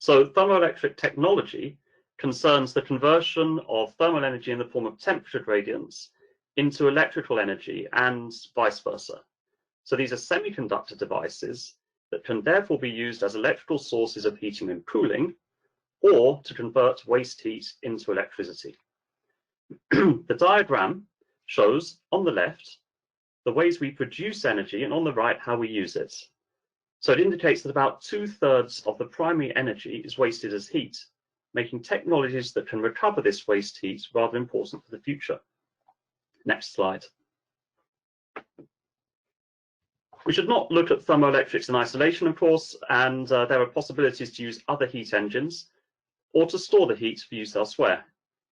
So thermoelectric technology concerns the conversion of thermal energy in the form of temperature gradients into electrical energy and vice versa. So these are semiconductor devices that can therefore be used as electrical sources of heating and cooling, or to convert waste heat into electricity. The diagram shows on the left the ways we produce energy and on the right how we use it. So it indicates that about 2/3 of the primary energy is wasted as heat, making technologies that can recover this waste heat rather important for the future. Next slide. We should not look at thermoelectrics in isolation, of course, and there are possibilities to use other heat engines or to store the heat for use elsewhere.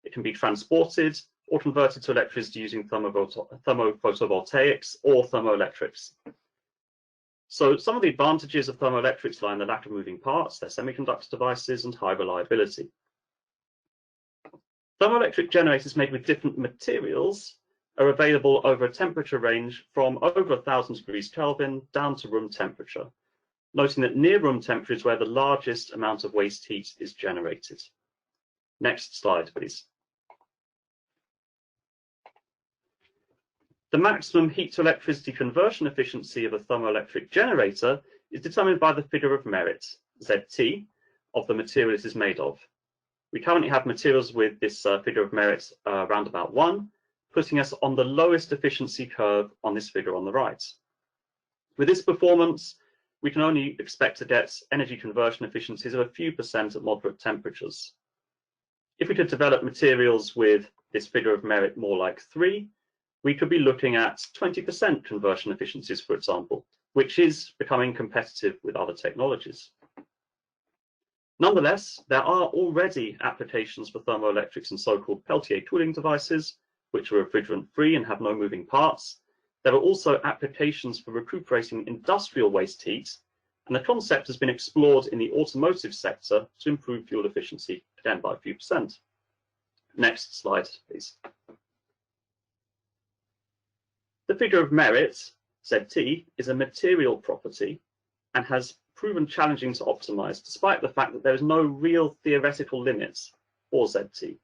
It can be transported or converted to electricity using thermophotovoltaics or thermoelectrics. So some of the advantages of thermoelectrics lie in the lack of moving parts, their semiconductor devices, and high reliability. Thermoelectric generators made with different materials are available over a temperature range from over 1,000 degrees Kelvin down to room temperature, noting that near room temperature is where the largest amount of waste heat is generated. Next slide, please. The maximum heat to electricity conversion efficiency of a thermoelectric generator is determined by the figure of merit, ZT, of the material it is made of. We currently have materials with this figure of merit around about 1, putting us on the lowest efficiency curve on this figure on the right. With this performance, we can only expect to get energy conversion efficiencies of a few percent at moderate temperatures. If we could develop materials with this figure of merit more like 3, we could be looking at 20% conversion efficiencies, for example, which is becoming competitive with other technologies. Nonetheless, there are already applications for thermoelectrics in so-called Peltier cooling devices, which are refrigerant-free and have no moving parts. There are also applications for recuperating industrial waste heat, and the concept has been explored in the automotive sector to improve fuel efficiency, again by a few percent. Next slide, please. The figure of merit, ZT, is a material property and has proven challenging to optimize, despite the fact that there is no real theoretical limits for ZT.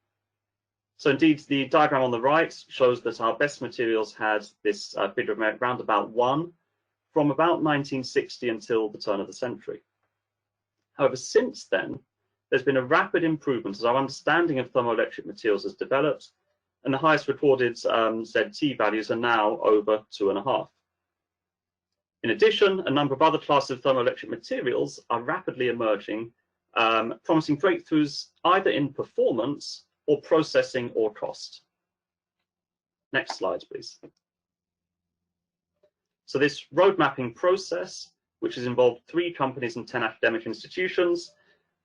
So indeed, the diagram on the right shows that our best materials had this figure of merit round about 1 from about 1960 until the turn of the century. However, since then, there's been a rapid improvement as our understanding of thermoelectric materials has developed, and the highest recorded ZT values are now over 2.5. In addition, a number of other classes of thermoelectric materials are rapidly emerging, promising breakthroughs either in performance or processing or cost. Next slide, please. So this road mapping process, which has involved 3 companies and 10 academic institutions,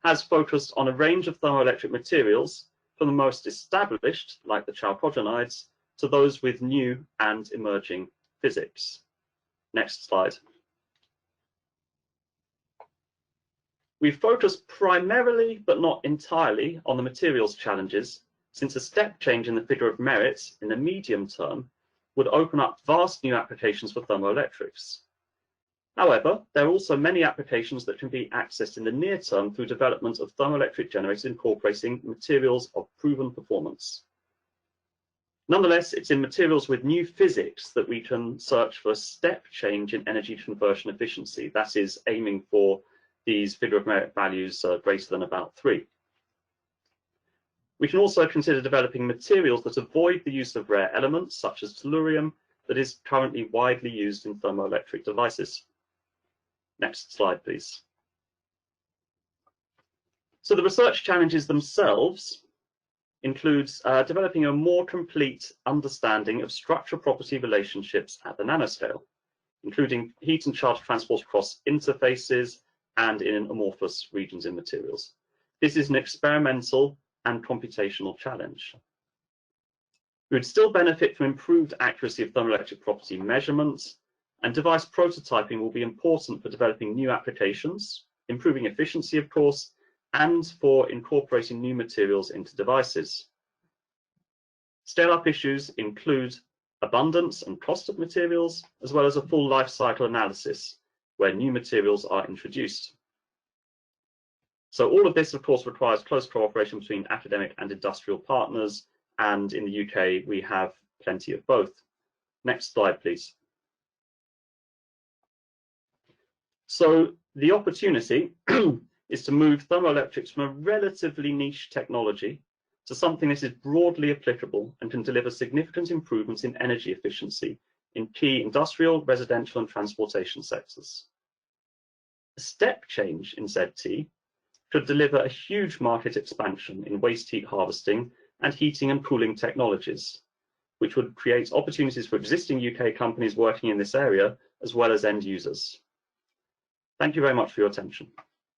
has focused on a range of thermoelectric materials, from the most established, like the chalcogenides, to those with new and emerging physics. Next slide. We've focused primarily, but not entirely, on the materials challenges, since a step change in the figure of merit in the medium term would open up vast new applications for thermoelectrics. However, there are also many applications that can be accessed in the near term through development of thermoelectric generators incorporating materials of proven performance. Nonetheless, it's in materials with new physics that we can search for a step change in energy conversion efficiency, that is, aiming for these figure of merit values greater than about 3. We can also consider developing materials that avoid the use of rare elements, such as tellurium, that is currently widely used in thermoelectric devices. Next slide, please. So the research challenges themselves includes developing a more complete understanding of structure property relationships at the nanoscale, including heat and charge transport across interfaces and in amorphous regions in materials. This is an experimental and computational challenge. We would still benefit from improved accuracy of thermoelectric property measurements, and device prototyping will be important for developing new applications, improving efficiency, of course, and for incorporating new materials into devices. Scale-up issues include abundance and cost of materials, as well as a full life cycle analysis, where new materials are introduced. So all of this, of course, requires close cooperation between academic and industrial partners, and in the UK, we have plenty of both. Next slide, please. So the opportunity is to move thermoelectrics from a relatively niche technology to something that is broadly applicable and can deliver significant improvements in energy efficiency in key industrial, residential, and transportation sectors. A step change in ZT could deliver a huge market expansion in waste heat harvesting and heating and cooling technologies, which would create opportunities for existing UK companies working in this area, as well as end users. Thank you very much for your attention.